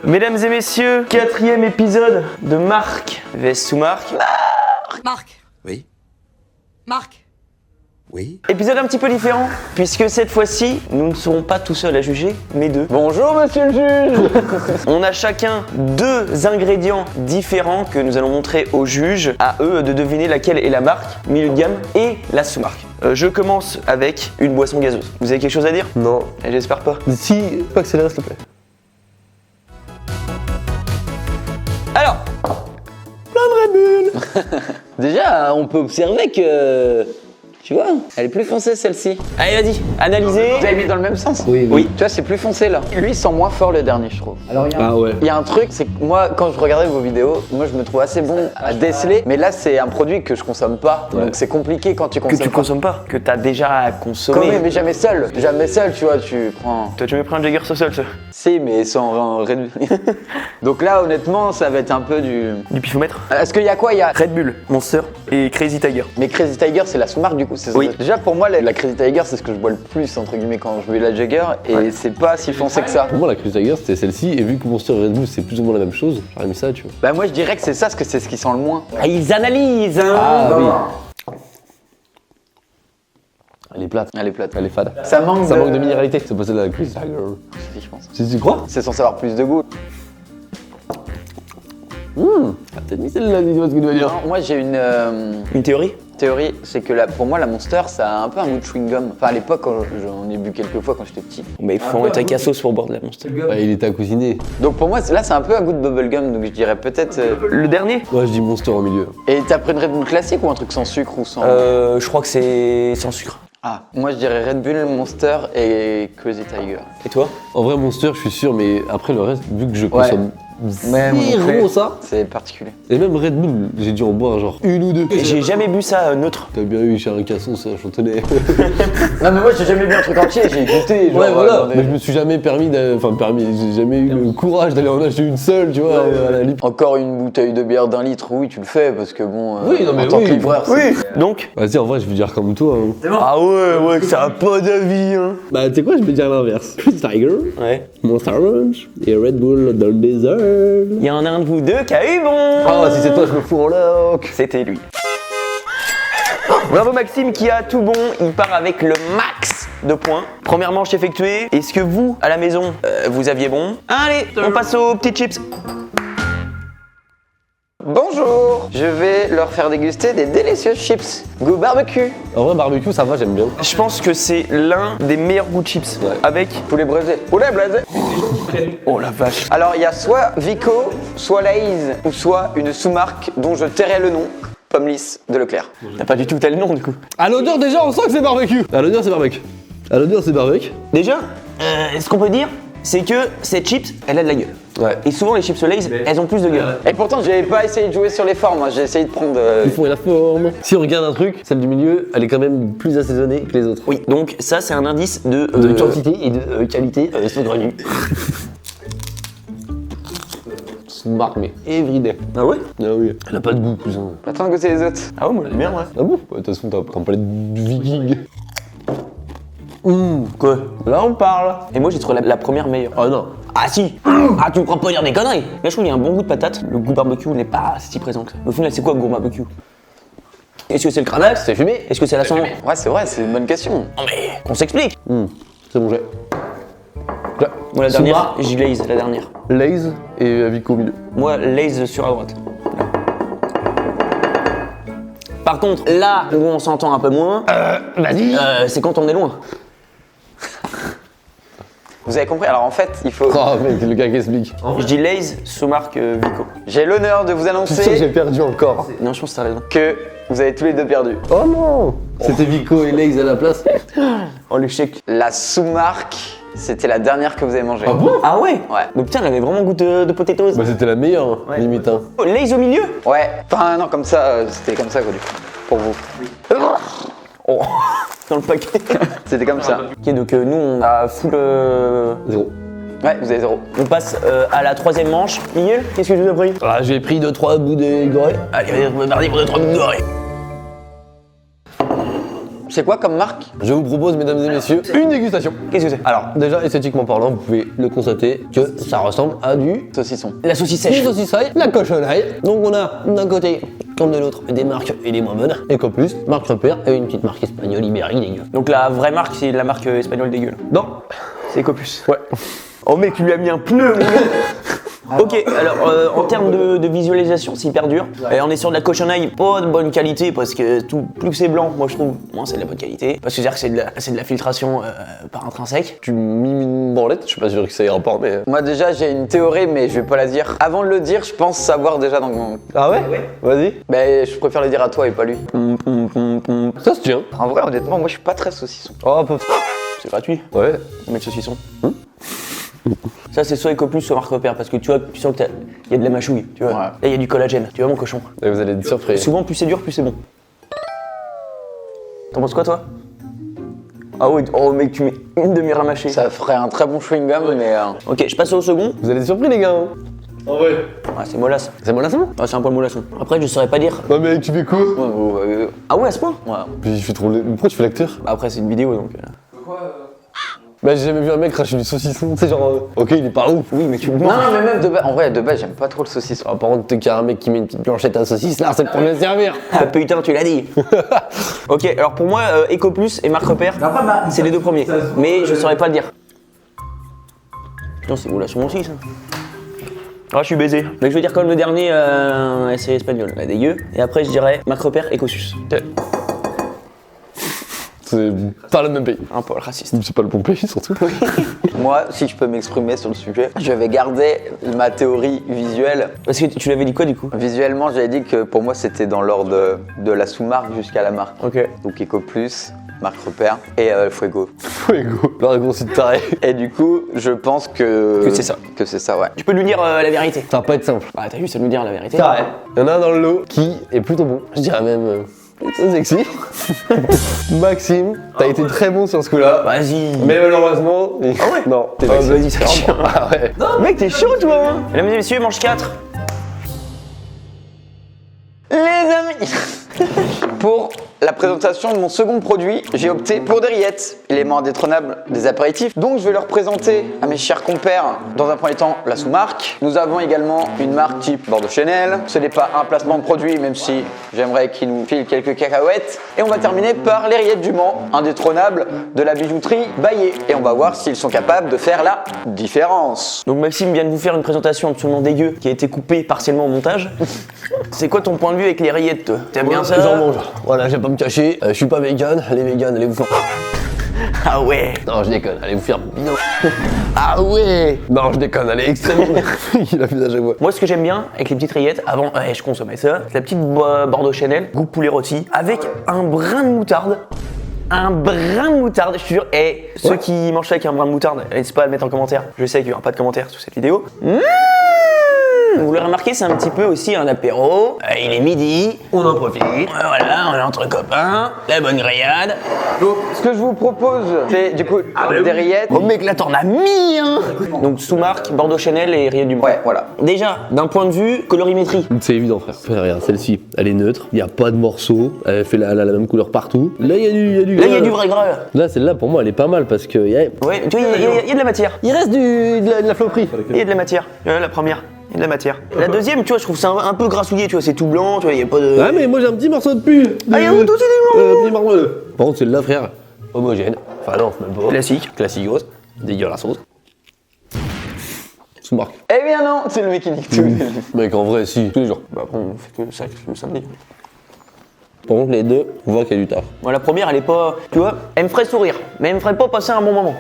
Mesdames et messieurs, 4e épisode de Marc vs Sous-Marc. Marc. Oui. Marc. Oui. Épisode un petit peu différent, puisque cette fois-ci, nous ne serons pas tout seuls à juger, mais deux. Bonjour monsieur le juge. On a chacun 2 ingrédients différents que nous allons montrer aux juges, à eux de deviner laquelle est la marque, milieu de gamme et la sous-marque. Je commence avec une boisson gazeuse. Vous avez quelque chose à dire? Non. Et j'espère pas. Si, pas accélérer s'il te plaît. Alors, Déjà, on peut observer que, tu vois, elle est plus foncée celle-ci. allez vas-y, analysez. Vous avez mis dans le même sens? Oui. Oui. Tu vois, c'est plus foncé là. Lui, il sent moins fort le dernier, je trouve. Alors, Ah ouais. il y a un truc, c'est que moi, quand je regardais vos vidéos, moi, je me trouve assez bon à déceler. Mais là, c'est un produit que je consomme pas. Ouais. Donc, c'est compliqué quand tu Que consommes tu pas. consommes pas, que t'as déjà consommé. Quand même, mais jamais seul. Jamais seul, tu vois, tu prends... Toi tu me prends un Jagger seul, ça. Si, mais sans réduire. Donc là, honnêtement, ça va être un peu du... Du pifomètre. Est-ce qu'il y a quoi? Il y a... Red Bull, Monster et Crazy Tiger. Mais Crazy Tiger, c'est la sous-marque du coup. Oui. Déjà pour moi, la Crazy Tiger, c'est ce que je bois le plus entre guillemets quand je bois la Jagger, et c'est pas si foncé que ça. Pour moi, la Cruise Tiger c'était celle-ci, et vu que Monster et Red Bull c'est plus ou moins la même chose, j'aurais mis ça, tu vois. Bah moi je dirais que c'est ça, parce que c'est ce qui sent le moins. Ah, ils analysent, hein. Ah oui. Elle est plate. Elle est plate. Elle est fade. Ça manque de minéralité. C'est pas celle de la Cruise Tiger. Si, je pense. Tu crois? C'est censé avoir plus de goût. Ah, peut-être mis celle-là, dis-moi ce que tu vas dire. Non, moi j'ai Une théorie? théorie, c'est que pour moi la Monster, ça a un peu un goût de chewing-gum. Enfin à l'époque, j'en ai bu quelques fois quand j'étais petit. Mais il faut être un cassos pour boire de la Monster. Ouais, il était à cousiner. Donc pour moi, là c'est un peu un goût de bubblegum, donc je dirais peut-être... Le dernier? Moi, je dis Monster au milieu. Et t'as pris une Red Bull classique ou un truc sans sucre ou sans... Je crois que c'est sans sucre. Ah, moi je dirais Red Bull, Monster et Crazy Tiger. Et toi? En vrai, Monster, je suis sûr, mais après le reste, vu que je consomme Ouais, moi non plus. zéro ça. C'est particulier. Et même Red Bull, j'ai dû en boire genre une ou deux. Et j'ai jamais bu ça neutre. T'as bien eu chez un cassos, un chantonnet. Non mais moi j'ai jamais bu un truc entier, j'ai goûté genre... Ouais, voilà. dans des- Mais je me suis jamais j'ai jamais eu le courage d'aller en acheter une seule, tu vois, à la limite. Encore une bouteille de bière d'1 litre, oui tu le fais parce que bon... Oui, non, mais en tant oui. que livreur, c'est... Oui. Donc? Vas-y, en vrai, je vais dire comme toi. Hein. Ah ouais, ça a pas d'avis, hein. Bah, tu sais quoi, je vais dire l'inverse. Cruise Tiger, Ouais. Monster Orange et Red Bull dans le désert. Il y en a un de vous deux qui a eu bon. Oh, si c'est toi, je me fous en loc. C'était lui. Bravo Maxime qui a tout bon, il part avec le max de points. Première manche effectuée. Est-ce que vous, à la maison, vous aviez bon? Allez, on passe aux petites chips. Bonjour. Je vais leur faire déguster des délicieuses chips goût barbecue. En vrai, barbecue, ça va, j'aime bien. Je pense que c'est l'un des meilleurs goûts de chips. Ouais. Avec... Poulet braisé. Poulet braisé. Oh la vache. Alors il y a soit Vico, soit Lay's, ou soit une sous-marque dont je tairai le nom, Pomme Lisse de Leclerc. T'as pas du tout tel nom du coup. À l'odeur, déjà, on sent que c'est barbecue. À l'odeur, c'est barbecue. À l'odeur, c'est barbecue. Déjà, ce qu'on peut dire, c'est que cette chips, elle a de la gueule. Ouais. Et souvent les chips Lay's, elles ont plus de gueule. Et pourtant j'avais pas essayé de jouer sur les formes, hein. J'ai essayé de prendre... Le fond et la forme. Si on regarde un truc, celle du milieu, elle est quand même plus assaisonnée que les autres. Oui, donc ça c'est un indice de quantité et de qualité saugrenue. Sous-marque, mais everyday. Ah ouais? Ah oui. Elle a pas de goût, cousin. Attends de goûter les autres. Ah ouais, moi j'aime bien, ouais. Ah bon? Ouais, de toute façon, t'as un palais du viking. Quoi? Là, on parle. Et moi j'ai trouvé la première meilleure. Oh non. Ah si! Ah tu me crois pas dire des conneries! Là je trouve qu'il y a un bon goût de patate. Le goût barbecue n'est pas si présent que ça. Au final c'est quoi le goût barbecue? Est-ce que c'est le cranax? C'est fumé. Est-ce que c'est la sang? Ouais c'est vrai, c'est une bonne question. Non mais qu'on s'explique! C'est bon, j'ai. Moi la dernière, Sous-marque. j'ai Lay's la dernière. Lay's et Vico au milieu. Moi Lay's sur à droite. Par contre, là où on s'entend un peu moins, Vas-y. c'est quand on est loin. Vous avez compris? Alors en fait, il faut... Oh mec, le gars qui explique. Je dis Lay's, sous-marque Vico. J'ai l'honneur de vous C'est sûr que j'ai annoncer perdu encore. Non, je pense que t'as raison. que vous avez tous les deux perdu. Oh non. C'était Vico et Lay's à la place. Oh l'échec. La sous-marque, c'était la dernière que vous avez mangée. Ah bon? Ah ouais? Ouais. Donc putain, elle avait vraiment goût de potatoes. Bah c'était la meilleure, hein, limite. Hein. Oh, Lay's au milieu? Ouais. Enfin non, comme ça, c'était comme ça quoi du coup. Pour vous. Oh, dans le paquet. C'était comme ça. Ok, donc nous on a full. Zéro. Ouais, vous avez 0. On passe à la troisième manche. Miguel, qu'est-ce que tu as pris? Ah, j'ai pris 2-3 bouts de gorée. Allez, mardi pour 2-3 minutes dorées. C'est quoi comme marque? Je vous propose, mesdames et messieurs, une dégustation. Qu'est-ce que c'est? Alors, déjà, esthétiquement parlant, vous pouvez le constater que ça ressemble à du Saucisson. La saucisse Une sèche. saucissaille, la cochonaille. Donc on a d'un côté comme de l'autre des marques et des moins bonnes. EcoPlus, marque repère et une petite marque espagnole Ibérique dégueu. Donc la vraie marque, c'est la marque espagnole dégueu. Non. C'est Ecopus. Ouais. Oh mec, tu lui as mis un pneu, mon gars. Ok, alors en termes de visualisation, c'est hyper dur. Et on est sur de la cochonaille, pas de bonne qualité parce que plus que c'est blanc, moi je trouve, moins c'est de la bonne qualité. Parce que c'est-à-dire que c'est de la filtration par intrinsèque. Tu mimes une branlette, je suis pas sûr que ça ira pas, mais. Moi déjà j'ai une théorie mais je vais pas la dire. Avant de le dire, je pense savoir déjà dans mon... Ah ouais? Vas-y. Mais je préfère le dire à toi et pas lui. Ça se tient. En vrai honnêtement moi je suis pas très saucisson. Oh, peu. C'est gratuit, Ouais. on met le saucisson. Ça c'est soit Ecopus, soit marque repère parce que tu vois, tu sens qu'il y a de la mâchouille, tu vois. Ouais. Là il y a du collagène, tu vois mon cochon. Et vous allez être surpris. Souvent plus c'est dur, plus c'est bon. T'en penses quoi toi? Ah oui, oh mec, tu mets une demi-heure à mâcher. Ça ferait un très bon chewing-gum mais... Ok, je passe au second. Vous allez être surpris, les gars. Hein. Ah, c'est mollasse. C'est mollasson? Ah, c'est un poil molasson. Après, je saurais pas dire. Non, mais tu fais quoi? Ah ouais, à ce point? Ouais. Puis je fais trop. Pourquoi tu fais l'acteur? Bah après, c'est une vidéo donc. Bah, j'ai jamais vu un mec cracher du saucisson. Tu sais, genre. Ok, il est pas ouf. Oui, mais tu Non, non, mais même de base, en vrai, de base, j'aime pas trop le saucisson. Ah, par contre, t'es qu'il y a un mec qui met une petite planchette à saucisse, là, c'est le premier à servir. Ah putain, tu l'as dit. Ok, alors pour moi, Ecopus et marque repère, c'est les deux premiers. Mais je saurais pas le dire. Putain, c'est molasson aussi ça. Ah, je suis baisé. Donc je vais dire comme le dernier, c'est espagnol, la dégueu. Et après, je dirais marque repère, Ecosus. C'est pas le même pays. Un peu raciste. C'est pas le bon pays, surtout. Moi, si je peux m'exprimer sur le sujet, je vais garder ma théorie visuelle. Parce que tu l'avais dit quoi du coup? Visuellement, j'avais dit que pour moi, c'était dans l'ordre de la sous-marque jusqu'à la marque. Ok. Donc Ecoplus, marque repère et Fuego. Fuego. Leur gros site taré. Et du coup, je pense que... Que c'est ça. Que c'est ça, ouais. Tu peux lui dire la vérité. Ça va pas être simple. Bah t'as vu, ça nous dire la vérité. Carré. Il y en a un dans le lot qui est plutôt bon. Je dirais même plutôt sexy. Maxime, t'as été très bon sur ce coup-là. Vas-y. Mais malheureusement. Ah ouais? Non, t'es Ah, vexé. vas-y, ça chie. Ah ouais. Mec, t'es chaud toi hein. Mesdames et messieurs, manche 4. Les amis Pour la présentation de mon second produit, j'ai opté pour des rillettes, élément indétrônable des apéritifs. Donc je vais leur présenter à mes chers compères, dans un premier temps, la sous-marque. Nous avons également une marque type Bordeaux Chanel. Ce n'est pas un placement de produit, même si j'aimerais qu'ils nous filent quelques cacahuètes. Et on va terminer par les rillettes du Mans, indétrônables de la bijouterie Baillet. Et on va voir s'ils sont capables de faire la différence. Donc Maxime vient de vous faire une présentation absolument dégueu qui a été coupée partiellement au montage. C'est quoi ton point de vue avec les rillettes toi? T'aimes bien ça? J'en mange. Voilà, je vais pas me cacher. Je suis pas vegan. Les vegans, allez vous faire. Ah ouais. Non, je déconne. Allez vous faire bien. Ah ouais. Non, je déconne. Allez, extrêmement. Il a fait à chaque fois. Moi ce que j'aime bien avec les petites rillettes, avant je consommais ça, c'est la petite Bordeaux Chanel, goût poulet rôti, avec un brin de moutarde. Un brin de moutarde, je te jure. Et ceux qui mangent ça avec un brin de moutarde, n'hésitez pas à le mettre en commentaire. Je sais qu'il n'y aura pas de commentaires sous cette vidéo. Vous l'aurez remarqué, c'est un petit peu aussi un apéro. Il est midi, on en profite. Voilà, on est entre copains, la bonne grillade. Donc ce que je vous propose, c'est du coup des rillettes. Oh mec, là t'en as mis hein. Donc sous-marque, Bordeaux Chanel et rillettes du Mans. Ouais, voilà. Déjà, d'un point de vue colorimétrie. C'est évident, frère. Regarde, celle-ci, elle est neutre. Il n'y a pas de morceaux. Elle fait la même couleur partout. Là, il y a du. Là, il y a du vrai gras. Là. Là, celle-là, pour moi, elle est pas mal parce que. Ouais, tu vois, il y a de la matière. Il reste de la floperie. Il y a de la matière. La première, il y a de la matière. La deuxième, tu vois, je trouve ça un peu grassouillé, tu vois, c'est tout blanc, tu vois, il y a pas de. Ah, mais moi, j'ai un petit morceau de pull. Ah, il y a où tout Petit morceau de. Par contre, celle-là, frère, homogène. Enfin, non, même pas. Classique. Classicos. Dégueulasse. Sous-marque. Eh bien non, c'est le mec qui nique tout. Mec, en vrai, si, tous les jours. Bah après, on fait que ça le samedi. Par contre, les deux, on voit qu'il y a du taf. Moi, la première, elle est pas. Tu vois, elle me ferait sourire, mais elle me ferait pas passer un bon moment.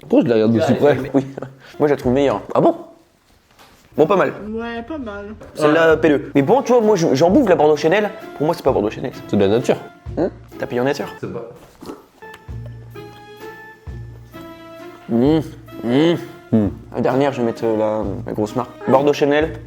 Pourquoi je la regarde d'aussi près? Oui. Moi, je la trouve meilleure. Ah bon? Bon, pas mal. Ouais, pas mal. Celle-là, P2. Mais bon, tu vois, moi, j'en bouffe la Bordeaux Chanel. Pour moi, c'est pas Bordeaux Chanel. C'est de la nature. T'as payé en nature. C'est pas. La dernière, je vais mettre la grosse marque. Bordeaux Chanel.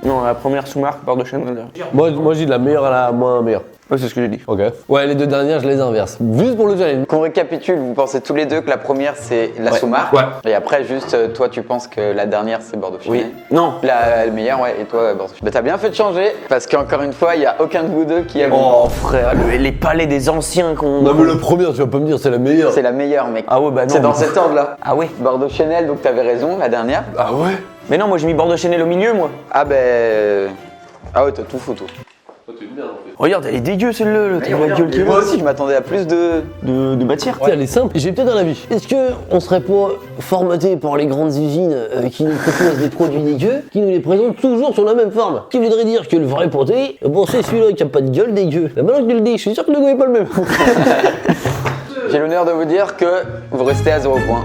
Non, la première sous-marque, Bordeaux Chanel. Moi, je dis de la meilleure à la moins meilleure. Ouais, c'est ce que j'ai dit. Ok. Ouais, les deux dernières, je les inverse. Juste pour le challenge. Qu'on récapitule, vous pensez tous les deux que la première c'est la Sous-Marque. Ouais. Et après, juste, toi, tu penses que la dernière c'est Bordeaux Chanel. Oui. Non. La meilleure, ouais, et toi, Bordeaux Chanel. Mais t'as bien fait de changer, parce qu'encore une fois, il n'y a aucun de vous deux qui a. Oh frère, les palais des anciens qu'on. Non, mais la première, tu vas pas me dire, c'est la meilleure. C'est la meilleure, mec. Ah ouais, bah non. C'est dans cet ordre-là. Ah ouais. Bordeaux Chanel, donc t'avais raison, la dernière. Ah ouais? Mais non, moi j'ai mis Bordeaux Chanel au milieu, moi. Ah ben. Ah ouais, t'as tout faux, toi. Regarde, elle est dégueu celle-là, t'as la gueule qui Moi va. aussi, je m'attendais à plus de matière. Tiens, elle est simple. J'ai peut-être un avis. Est-ce que on serait pas formaté par les grandes usines qui nous proposent des produits dégueux, qui nous les présentent toujours sur la même forme? Ce qui voudrait dire que le vrai pâté, bon, c'est celui-là qui a pas de gueule dégueu. Mais maintenant que tu le dis, je suis sûr que le goût est pas le même. J'ai l'honneur de vous dire que vous restez à 0 points.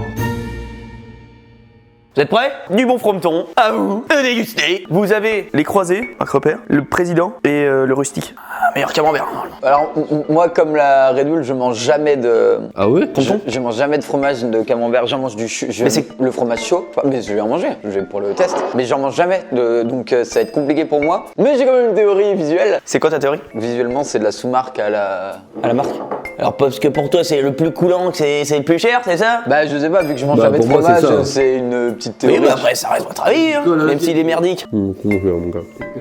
Vous êtes prêts? Du bon frometon, à vous de déguster. Vous avez les croisés, un repère, le président et le rustique. Ah, meilleur camembert, normalement. Alors, moi, comme la Red Bull, je mange jamais de. Ah ouais? Je mange jamais de fromage de camembert, j'en mange Mais c'est- le fromage chaud, mais je vais en manger, je vais pour le test. Mais j'en mange jamais, donc ça va être compliqué pour moi. Mais j'ai quand même une théorie visuelle. C'est quoi ta théorie? Visuellement, c'est de la sous-marque à la. À la marque. Alors parce que pour toi c'est le plus coulant, que c'est le plus cher, c'est ça? Bah, je sais pas, vu que je mange Bah, jamais de pour moi, c'est fromage, ça. c'est une petite Oui, théorie. mais après ça reste votre avis, hein, même s'il est merdique. Trop mauvais, mon gars.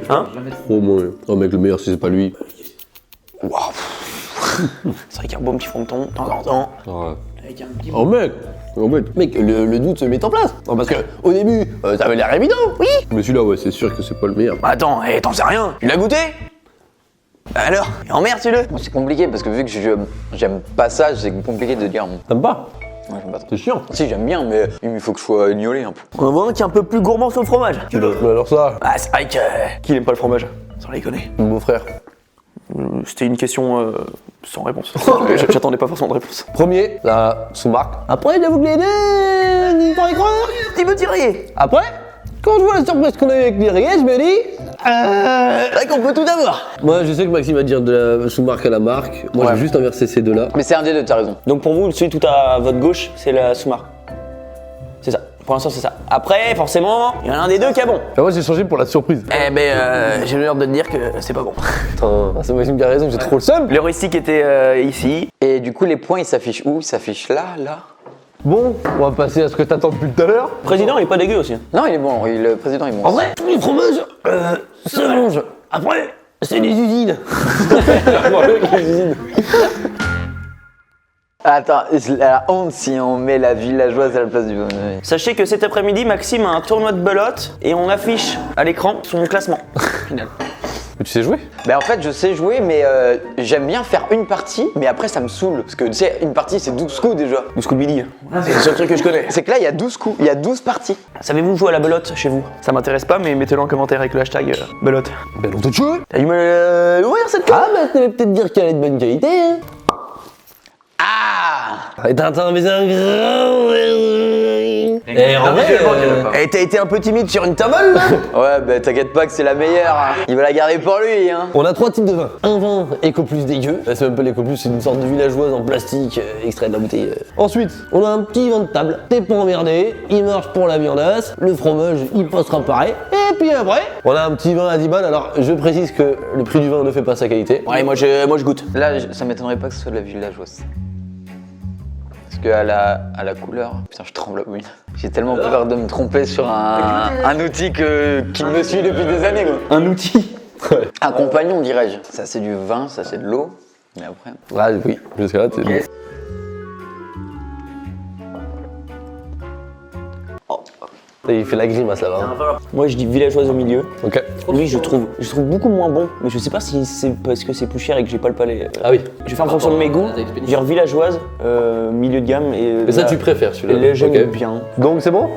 Hein? Trop mauvais. Oh, mec, le meilleur, si c'est pas lui. Waouh. C'est vrai qu'il y a un bon petit fronton, de temps en temps. Avec un petit... Oh, mec! Oh, mec, le doute se met en place. Non, parce que au début, ça avait l'air évident, oui. Mais celui-là, ouais, c'est sûr que c'est pas le meilleur. Bah attends, t'en sais rien, tu l'as goûté? Bah alors, il emmerde celui-là. C'est compliqué parce que vu que j'aime pas ça, c'est compliqué de dire. T'aimes pas? Ouais, j'aime pas trop. C'est chiant. Si, j'aime bien, mais il faut que je sois gnolé un peu. On en voit un qui est un peu plus gourmand sur le fromage. Mais alors ça, Ah c'est vrai que... Qui n'aime pas le fromage? Sans les connaît. mon beau-frère. C'était une question sans réponse. J'attendais pas forcément de réponse. Premier, la sous-marque. Après, j'avoue que les deux, pour les croire. Petit peu tiré. Après, quand je vois la surprise qu'on a eu avec les rillettes, je me dis. C'est vrai qu'on peut tout avoir. Moi, je sais que Maxime va dire de la sous-marque à la marque. Moi, Ouais. j'ai juste inversé ces deux-là. Mais c'est un des deux, t'as raison. Donc pour vous, celui tout à votre gauche, c'est la sous-marque. C'est ça. Pour l'instant, c'est ça. Après, forcément, il y en a un des deux qui est bon. Moi, j'ai changé pour la surprise. Eh ben, j'ai l'honneur de te dire que c'est pas bon. Putain, c'est Maxime qui a raison, j'ai trop le seum. Le rustique était ici. Et du coup, les points, ils s'affichent où? Ils s'affichent là, là? Bon, on va passer à ce que t'attends depuis tout à l'heure. Le président, il est pas dégueu aussi. Non, il est bon, le président, il est bon. En vrai, tous les fromages se mangent. Après, c'est des usines. Attends, la honte si on met la villageoise à la place du bon. Sachez que cet après-midi, Maxime a un tournoi de belote et on affiche à l'écran son classement final. Mais tu sais jouer? Ben en fait, je sais jouer, mais j'aime bien faire une partie, mais après, ça me saoule. Parce que tu sais, une partie, c'est 12 coups déjà. Ou Scooby-Doo. C'est le seul truc que je connais. C'est que là, il y a 12 coups, il y a 12 parties. Savez-vous jouer à la belote chez vous? Ça m'intéresse pas, mais mettez-le en commentaire avec le hashtag belote. Ben, on te tue. T'as du mal à l'ouvrir cette carte? Ah, bah, ça veut peut-être dire qu'elle est de bonne qualité, hein. Ah! Et Tintin, mais c'est un grand. Et en vrai, Eh, t'as été un peu timide sur une tabale là? Ouais, bah t'inquiète pas que c'est la meilleure. Hein. Il va la garder pour lui, hein. on a trois types de vins. Un vin Ecoplus dégueu. C'est même pas l'Ecoplus, c'est une sorte de villageoise en plastique extrait de la bouteille. Ensuite, on a un petit vin de table. T'es pas emmerdé, il marche pour la viandasse, le fromage il passera pareil. Et puis après, on a un petit vin à 10 balles. Alors je précise que le prix du vin ne fait pas sa qualité. Ouais, moi je goûte. Là, ça m'étonnerait pas que ce soit de la villageoise. Parce qu'à la couleur, putain, je tremble. Oui. J'ai tellement peur de me tromper sur un outil qui me suit depuis des années, quoi. Un outil. Un compagnon, dirais-je. Ça, c'est du vin, ça, c'est de l'eau. Mais après. Ah oui, jusqu'à là, t'es bon. Et il fait la grimace là-bas. Moi je dis villageoise au milieu. Ok. Lui je trouve beaucoup moins bon, mais je sais pas si c'est parce que c'est plus cher et que j'ai pas le palais. Ah oui. Je vais faire en fonction de mes goûts. Dire villageoise, milieu de gamme et. Mais ça, tu préfères celui-là. Là j'aime Ok. bien. Donc c'est bon?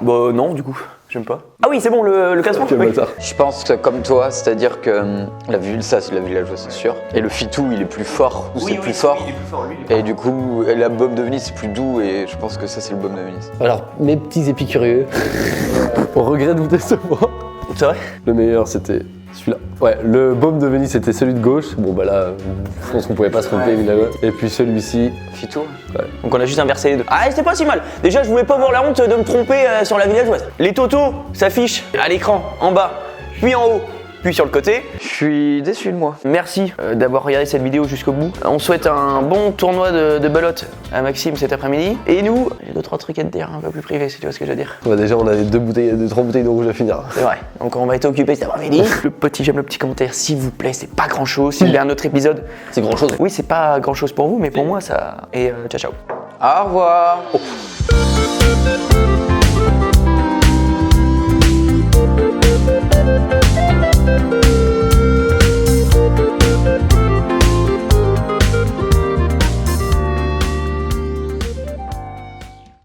Bah non du coup, j'aime pas. Ah oui c'est bon le classement. Quel Oui. bâtard. Je pense que comme toi, c'est-à-dire que ça, c'est la villageoise, c'est sûr. Et le fitou, il est plus fort. Ou c'est plus fort. Et du coup, la baume de Venise, c'est plus doux. Et je pense que ça, c'est le baume de Venise. Alors, mes petits épicurieux, on regrette vous décevoir. C'est vrai? Le meilleur, c'était celui-là. Ouais, le baume de Venise, c'était celui de gauche. Bon, bah là, je pense qu'on pouvait pas se tromper, évidemment. Et puis celui-ci. Fitou? Donc on a juste inversé les deux. Ah c'était pas si mal. Déjà je voulais pas avoir la honte de me tromper sur la villageoise. Les totos s'affichent à l'écran, en bas, puis en haut, puis sur le côté. Je suis déçu de moi. Merci d'avoir regardé cette vidéo jusqu'au bout. On souhaite un bon tournoi de belote à Maxime cet après-midi. Et nous, j'ai 2-3 trucs à te dire un peu plus privés si tu vois ce que je veux dire. Bah déjà on avait 3 bouteilles de rouge à finir. C'est vrai, donc on va être occupé cet après-midi. Le petit j'aime, le petit commentaire s'il vous plaît, c'est pas grand chose. S'il y a un autre épisode, C'est grand chose. oui c'est pas grand chose pour vous mais pour moi ça... Et ciao ciao. Au revoir.